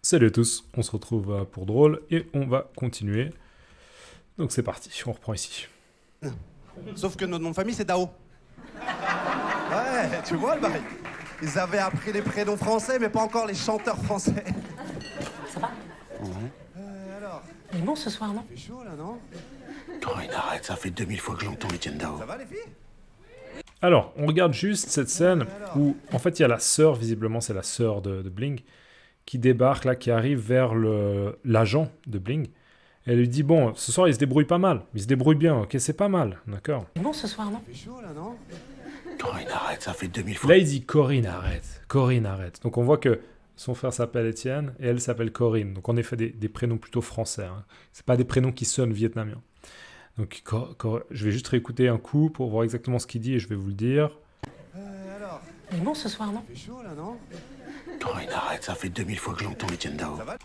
Salut à tous, on se retrouve pour Drôle et on va continuer. Donc c'est parti, on reprend ici. Sauf que notre nom de famille, c'est Dao. Ouais, tu vois le bail. Ils avaient appris les prénoms français, mais pas encore les chanteurs français. Ça va? Alors, Il est bon ce soir, non? il fait chaud là, non? Corinne, arrête, ça fait 2000 fois que je l'entends, Etienne Dao. Ça va les filles? Alors, on regarde juste cette scène où en fait il y a la sœur, visiblement c'est la sœur de Bling, qui débarque là, qui arrive vers l'agent de Bling. Elle lui dit, bon, ce soir il se débrouille pas mal, il se débrouille bien, ok, c'est pas mal, d'accord. Il est bon ce soir, non? Il fait chaud là, non? Corinne, arrête, ça fait 2000 fois. Là il dit, Corinne arrête, Corinne arrête. Donc on voit que son frère s'appelle Étienne et elle s'appelle Corinne. Donc en effet des prénoms plutôt français, hein. C'est pas des prénoms qui sonnent vietnamiens. Donc je vais juste réécouter un coup pour voir exactement ce qu'il dit et je vais vous le dire. Alors, Il est bon ce soir, non? il fait chaud là, non? Corinne, arrête, ça fait 2000 fois que je l'entends, Etienne Dao. Ça va?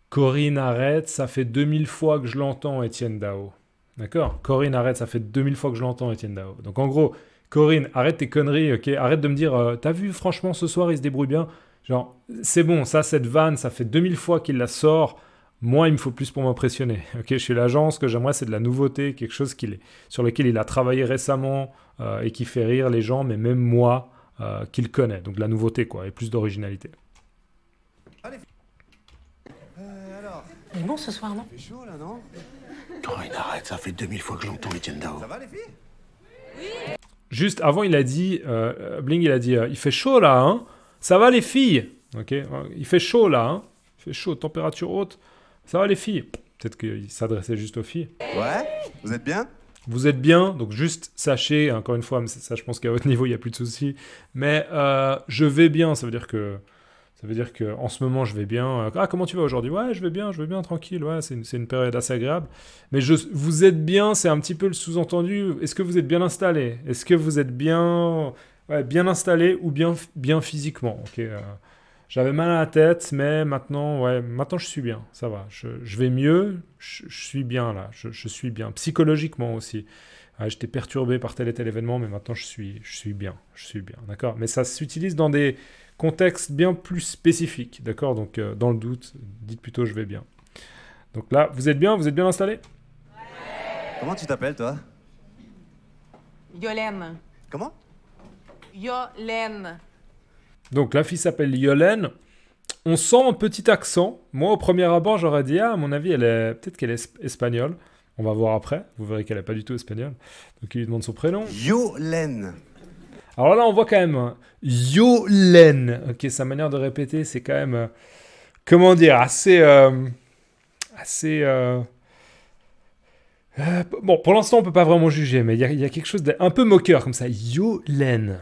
Corinne arrête, ça fait 2000 fois que je l'entends, Étienne Dao. D'accord? Corinne arrête, ça fait 2000 fois que je l'entends, Étienne Dao. Donc en gros, Corinne, arrête tes conneries, ok? Arrête de me dire, t'as vu, franchement, ce soir, il se débrouille bien. Genre, c'est bon, ça, cette vanne, ça fait 2000 fois qu'il la sort. Moi, il me faut plus pour m'impressionner. Ok, je suis l'agent, ce que j'aimerais, c'est de la nouveauté, quelque chose sur lequel il a travaillé récemment et qui fait rire les gens, mais même moi, qu'il connaît. Donc de la nouveauté, quoi, et plus d'originalité. Alors, Il est bon ce soir, non? il fait chaud là, non? Corinne, arrête, ça fait 2000 fois que je l'entends, Etienne Dao. Ça va les filles? Juste avant, il a dit, Bling, il a dit, il fait chaud là, hein? Ça va les filles? Ok, il fait chaud là, hein? Il fait chaud, température haute. Ça va les filles? Peut-être qu'il s'adressait juste aux filles. Ouais, vous êtes bien? Vous êtes bien, donc juste sachez, encore une fois, mais ça je pense qu'à votre niveau, il n'y a plus de soucis, mais je vais bien, ça veut dire que en ce moment, je vais bien. Ah, comment tu vas aujourd'hui? Ouais, je vais bien, tranquille, ouais, c'est une période assez agréable. Mais vous êtes bien, c'est un petit peu le sous-entendu. Est-ce que vous êtes bien installé? Est-ce que vous êtes bien, ouais, bien installé ou bien physiquement? Ok, j'avais mal à la tête, mais maintenant je suis bien, ça va. Je vais mieux, je suis bien là, je suis bien. Psychologiquement aussi. Ouais, j'étais perturbé par tel et tel événement, mais maintenant je suis bien, d'accord? Mais ça s'utilise dans des contextes bien plus spécifiques, d'accord? Donc dans le doute, dites plutôt je vais bien. Donc là, vous êtes bien installé? Comment tu t'appelles toi? Yolène. Comment? Yolène. Donc la fille s'appelle Yolène. On sent un petit accent. Moi, au premier abord, j'aurais dit, ah, à mon avis, peut-être qu'elle est espagnole. On va voir après. Vous verrez qu'elle n'est pas du tout espagnole. Donc il lui demande son prénom. Yolène. Alors là, on voit quand même Yolène. Ok, sa manière de répéter, c'est quand même, comment dire, assez. Bon, pour l'instant, on peut pas vraiment juger, mais il y a quelque chose d'un peu moqueur comme ça. Yolène.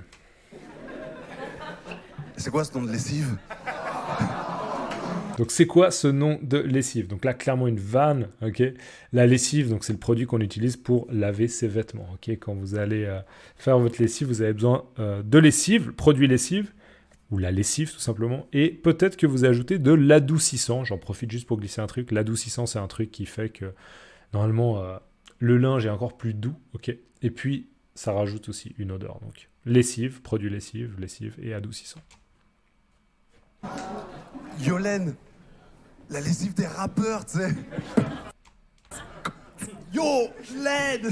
C'est quoi ce nom de lessive? Donc c'est quoi ce nom de lessive? Donc là, clairement une vanne, ok? La lessive, donc c'est le produit qu'on utilise pour laver ses vêtements, ok? Quand vous allez faire votre lessive, vous avez besoin de lessive, le produit lessive, ou la lessive tout simplement, et peut-être que vous ajoutez de l'adoucissant. J'en profite juste pour glisser un truc. L'adoucissant, c'est un truc qui fait que normalement le linge est encore plus doux, ok? Et puis ça rajoute aussi une odeur. Donc lessive, produit lessive et adoucissant. Yolène. La lessive des rappeurs, tu sais. Yolène.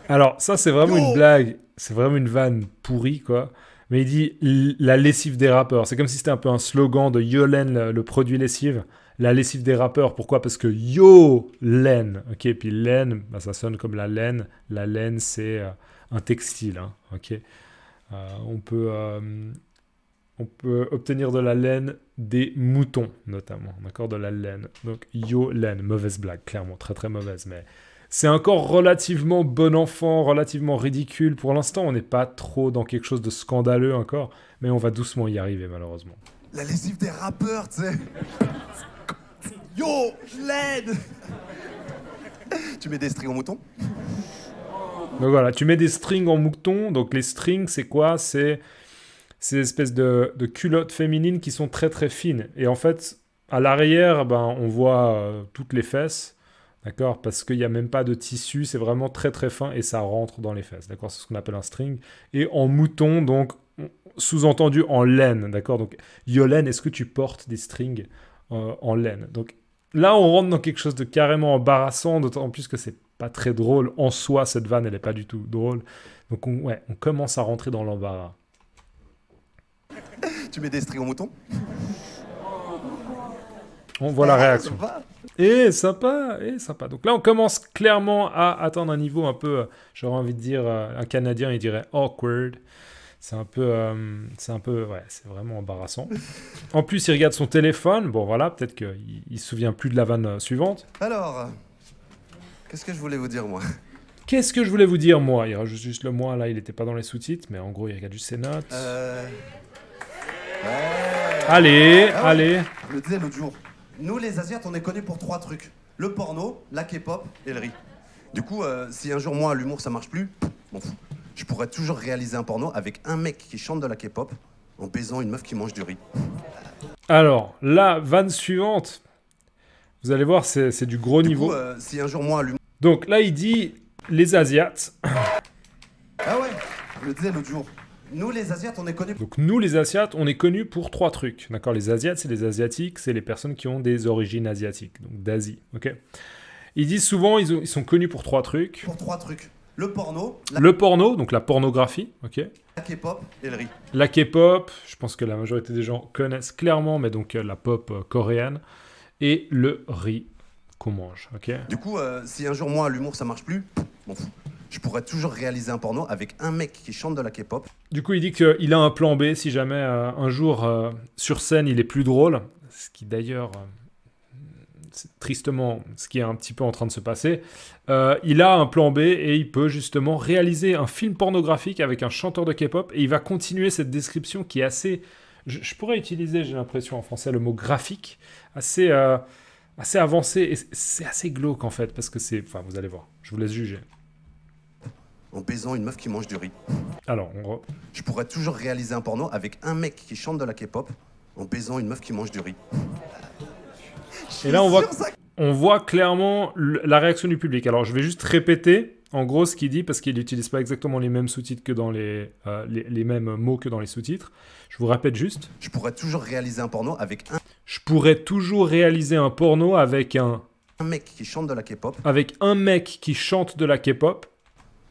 Alors, ça, c'est vraiment Yo une blague. C'est vraiment une vanne pourrie, quoi. Mais il dit la lessive des rappeurs. C'est comme si c'était un peu un slogan de Yolène, le produit lessive. La lessive des rappeurs. Pourquoi? Parce que Yolène. Ok, et puis laine, bah, ça sonne comme la laine. La laine, c'est un textile. Hein, ok. On peut obtenir de la laine des moutons, notamment. D'accord? De la laine. Donc, Yolène. Mauvaise blague, clairement. Très, très mauvaise. Mais c'est encore relativement bon enfant, relativement ridicule. Pour l'instant, on n'est pas trop dans quelque chose de scandaleux encore. Mais on va doucement y arriver, malheureusement. La lessive des rappeurs, tu sais. Yolène. Tu mets des strings en mouton? Donc voilà, tu mets des strings en mouton. Donc les strings, c'est quoi? C'est ces espèces de culottes féminines qui sont très très fines. Et en fait, à l'arrière, ben, on voit toutes les fesses. d'accord? Parce qu'il n'y a même pas de tissu, c'est vraiment très très fin et ça rentre dans les fesses, d'accord? C'est ce qu'on appelle un string. Et en mouton, donc, sous-entendu en laine, d'accord? Donc, Yolène, est-ce que tu portes des strings en laine? Donc, là, on rentre dans quelque chose de carrément embarrassant, d'autant plus que c'est pas très drôle. En soi, cette vanne, elle est pas du tout drôle. Donc, on commence à rentrer dans l'embarras. Tu mets des strings au mouton? On voit la réaction. Sympa. Sympa, sympa. Donc là, on commence clairement à atteindre un niveau un peu, j'aurais envie de dire, un Canadien, il dirait awkward. C'est un peu, ouais, c'est vraiment embarrassant. En plus, il regarde son téléphone. Bon, voilà, peut-être qu'il se souvient plus de la vanne suivante. Alors, qu'est-ce que je voulais vous dire, moi? Qu'est-ce que je voulais vous dire, moi? Il rajoute juste le moi, là, il n'était pas dans les sous-titres, mais en gros, il regarde juste ses notes. Ouais. Allez, Ah ouais. allez. Je le disais l'autre jour. Nous, les Asiates, on est connus pour 3 trucs. Le porno, la K-pop et le riz. Du coup, si un jour, moi, l'humour, ça marche plus, m'en fous. Je pourrais toujours réaliser un porno avec un mec qui chante de la K-pop en baisant une meuf qui mange du riz. Alors, la vanne suivante, vous allez voir, c'est du gros niveau. Du coup, si un jour, moi, l'humour... Donc là, il dit les Asiates. Ah ouais, je le disais l'autre jour. Nous, les Asiates, on est connus... Donc nous, les Asiates, on est connus pour 3 trucs. D'accord? Les Asiates, c'est les Asiatiques, c'est les personnes qui ont des origines asiatiques, donc d'Asie. Ok? Ils disent souvent, ils sont connus pour 3 trucs. Pour 3 trucs. Le porno, Le porno, donc la pornographie, ok? la K-pop et le riz. La K-pop, je pense que la majorité des gens connaissent clairement, mais donc la pop coréenne. Et le riz qu'on mange, ok? Du coup, si un jour, moi, l'humour, ça marche plus, m'en fous. Je pourrais toujours réaliser un porno avec un mec qui chante de la K-pop. Du coup, il dit qu'il a un plan B si jamais un jour, sur scène, il est plus drôle. Ce qui d'ailleurs, c'est tristement ce qui est un petit peu en train de se passer. Il a un plan B et il peut justement réaliser un film pornographique avec un chanteur de K-pop. Et il va continuer cette description qui est assez... Je pourrais utiliser, j'ai l'impression en français, le mot graphique. Assez avancé. Et c'est assez glauque en fait, parce que c'est... Enfin, vous allez voir. Je vous laisse juger. En baisant une meuf qui mange du riz. Alors, Je pourrais toujours réaliser un porno avec un mec qui chante de la K-pop en baisant une meuf qui mange du riz. Et là, on voit clairement la réaction du public. Alors, je vais juste répéter, en gros, ce qu'il dit, parce qu'il n'utilise pas exactement les mêmes sous-titres que dans les mêmes mots que dans les sous-titres. Je vous répète juste. Je pourrais toujours réaliser un porno avec Je pourrais toujours réaliser un porno avec un mec qui chante de la K-pop avec un mec qui chante de la K-pop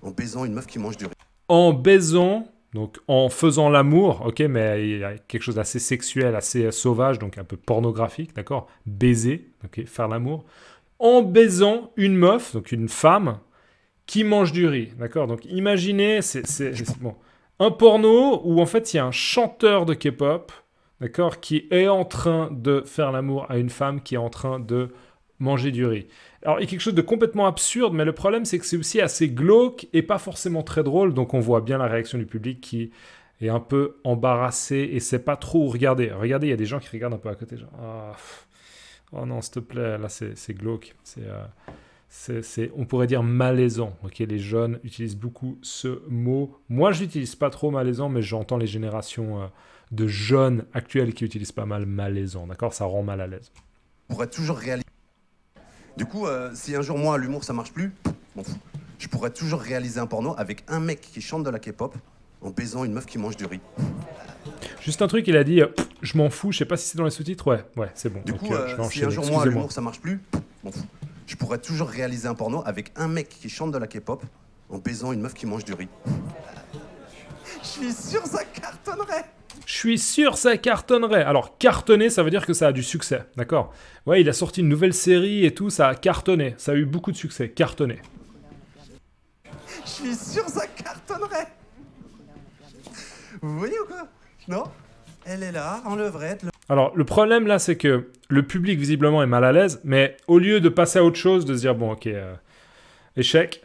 en baisant une meuf qui mange du riz. en baisant, donc en faisant l'amour, ok, mais il y a quelque chose d'assez sexuel, assez sauvage, donc un peu pornographique, d'accord? Baiser, ok, faire l'amour, en baisant une meuf, donc une femme, qui mange du riz, d'accord? Donc imaginez, bon, un porno où en fait il y a un chanteur de K-pop, d'accord, qui est en train de faire l'amour à une femme qui est en train de manger du riz. Alors, il y a quelque chose de complètement absurde, mais le problème, c'est que c'est aussi assez glauque et pas forcément très drôle. Donc, on voit bien la réaction du public qui est un peu embarrassé et sait pas trop où regarder. Regardez, il y a des gens qui regardent un peu à côté, genre oh non, s'il te plaît, là, c'est glauque. On pourrait dire malaisant. Ok, les jeunes utilisent beaucoup ce mot. Moi, je l'utilise pas trop malaisant, mais j'entends les générations de jeunes actuels qui utilisent pas mal malaisant. D'accord, ça rend mal à l'aise. Je pourrais toujours réaliser... Du coup, si un jour, moi, l'humour, ça marche plus, m'en fous. Je pourrais toujours réaliser un porno avec un mec qui chante de la K-pop en baisant une meuf qui mange du riz. Juste un truc, il a dit je m'en fous, je sais pas si c'est dans les sous-titres, ouais, c'est bon. Du Donc, coup, je vais si enchaîner. un jour, moi, Excusez-moi. l'humour, ça marche plus, m'en fous. Je pourrais toujours réaliser un porno avec un mec qui chante de la K-pop en baisant une meuf qui mange du riz. Je suis sûr, ça cartonnerait. Je suis sûr ça cartonnerait. Alors, cartonner, ça veut dire que ça a du succès, d'accord? Ouais, il a sorti une nouvelle série et tout, ça a cartonné. Ça a eu beaucoup de succès, cartonné. Je suis sûr, ça cartonnerait. Vous voyez ou quoi? Non? Elle est là, en levrette. Alors, le problème là, c'est que le public visiblement est mal à l'aise, mais au lieu de passer à autre chose, de se dire, bon, ok, échec,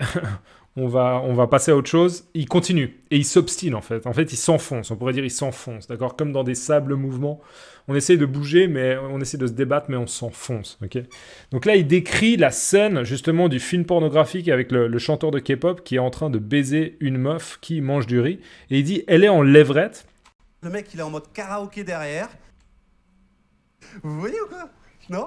on va passer à autre chose, il continue. Et il s'obstine, en fait. En fait, il s'enfonce. On pourrait dire il s'enfonce, d'accord? Comme dans des sables mouvements. On essaie de bouger, mais on essaie de se débattre, mais on s'enfonce, ok? Donc là, il décrit la scène, justement, du film pornographique avec le chanteur de K-pop qui est en train de baiser une meuf qui mange du riz. Et il dit, elle est en levrette. Le mec, il est en mode karaoké derrière. Vous voyez ou quoi? Non?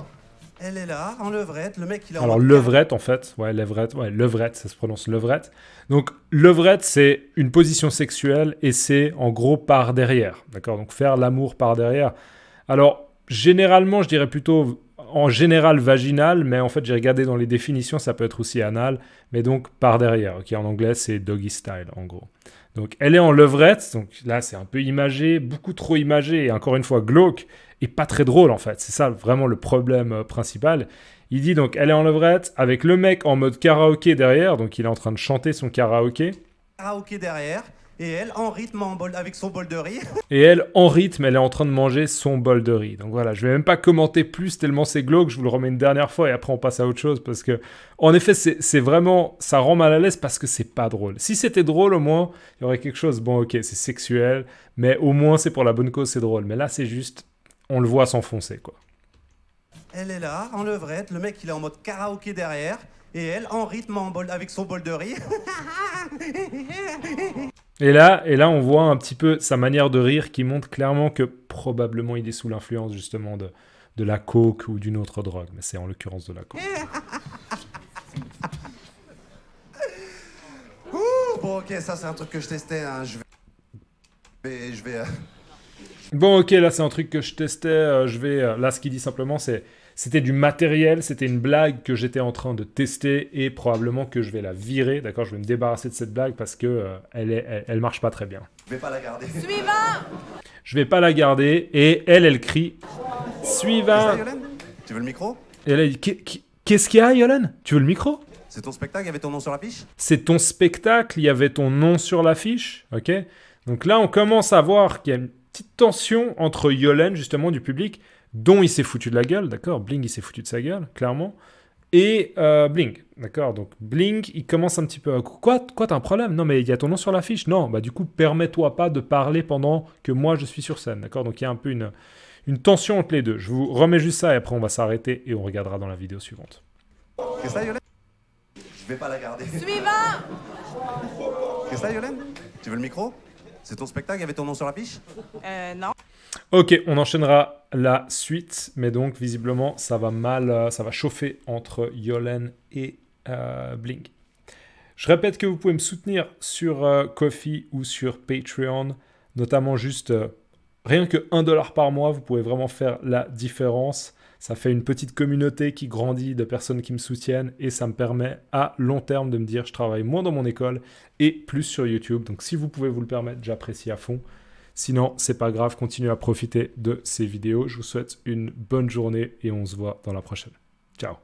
Elle est là, en levrette, le mec il est en Alors, mode levrette, en fait. Ouais, levrette, ça se prononce levrette. Donc, levrette, c'est une position sexuelle et c'est en gros par derrière. D'accord? Donc, faire l'amour par derrière. Alors, généralement, je dirais plutôt en général vaginal, mais en fait, j'ai regardé dans les définitions, ça peut être aussi anal, mais donc par derrière. Ok, en anglais, c'est doggy style, en gros. Donc, elle est en levrette. Donc, là, c'est un peu imagé, beaucoup trop imagé et encore une fois glauque. Et pas très drôle en fait, c'est ça vraiment le problème principal. Il dit donc elle est en levrette avec le mec en mode karaoké derrière, donc il est en train de chanter son karaoké. karaoké derrière, et elle en rythme avec son bol de riz. Et elle, en rythme, elle est en train de manger son bol de riz. Donc voilà, je vais même pas commenter plus tellement c'est glauque, je vous le remets une dernière fois et après on passe à autre chose parce que, en effet, c'est vraiment, ça rend mal à l'aise parce que c'est pas drôle. Si c'était drôle, au moins, il y aurait quelque chose, bon ok, c'est sexuel, mais au moins c'est pour la bonne cause, c'est drôle. Mais là, c'est juste, on le voit s'enfoncer quoi. Elle est là, en levrette, le mec il est en mode karaoké derrière, et elle en rythme avec son bol de riz. Et là, on voit un petit peu sa manière de rire qui montre clairement que probablement il est sous l'influence justement de la coke ou d'une autre drogue. Mais c'est en l'occurrence de la coke. Bon ok, ça c'est un truc que je testais, hein. Je vais Bon, ok, là c'est un truc que je testais. Là, ce qu'il dit simplement, c'était du matériel, c'était une blague que j'étais en train de tester et probablement que je vais la virer. D'accord, je vais me débarrasser de cette blague parce que elle marche pas très bien. je vais pas la garder. Suivant! Je vais pas la garder et elle crie C'est suivant. ça, Yolène? Tu veux le micro? Et elle a dit qu'est-ce qu'il y a, Yolène? Tu veux le micro? C'est ton spectacle, il y avait ton nom sur l'affiche? C'est ton spectacle, il y avait ton nom sur l'affiche, ok? Donc là, on commence à voir qu'il y a une petite tension entre Yolène, justement, du public, dont il s'est foutu de la gueule, d'accord? Bling, il s'est foutu de sa gueule, clairement. Et Bling, d'accord? Donc Bling, il commence un petit peu à... Quoi, t'as un problème? Non, mais il y a ton nom sur l'affiche? Non, bah du coup, permets-toi pas de parler pendant que moi, je suis sur scène, d'accord? Donc il y a un peu une tension entre les deux. Je vous remets juste ça et après, on va s'arrêter et on regardera dans la vidéo suivante. C'est ça, Yolène? Je vais pas la garder. Suivant! C'est ça, Yolène? Tu veux le micro? C'est ton spectacle, il y avait ton nom sur l'affiche? Non. Ok, on enchaînera la suite, mais donc visiblement ça va chauffer entre Yolène et Bling. Je répète que vous pouvez me soutenir sur Ko-fi ou sur Patreon, notamment juste rien que $1 par mois, vous pouvez vraiment faire la différence. Ça fait une petite communauté qui grandit de personnes qui me soutiennent et ça me permet à long terme de me dire je travaille moins dans mon école et plus sur YouTube. Donc si vous pouvez vous le permettre, j'apprécie à fond. Sinon, c'est pas grave, continuez à profiter de ces vidéos. Je vous souhaite une bonne journée et on se voit dans la prochaine. Ciao.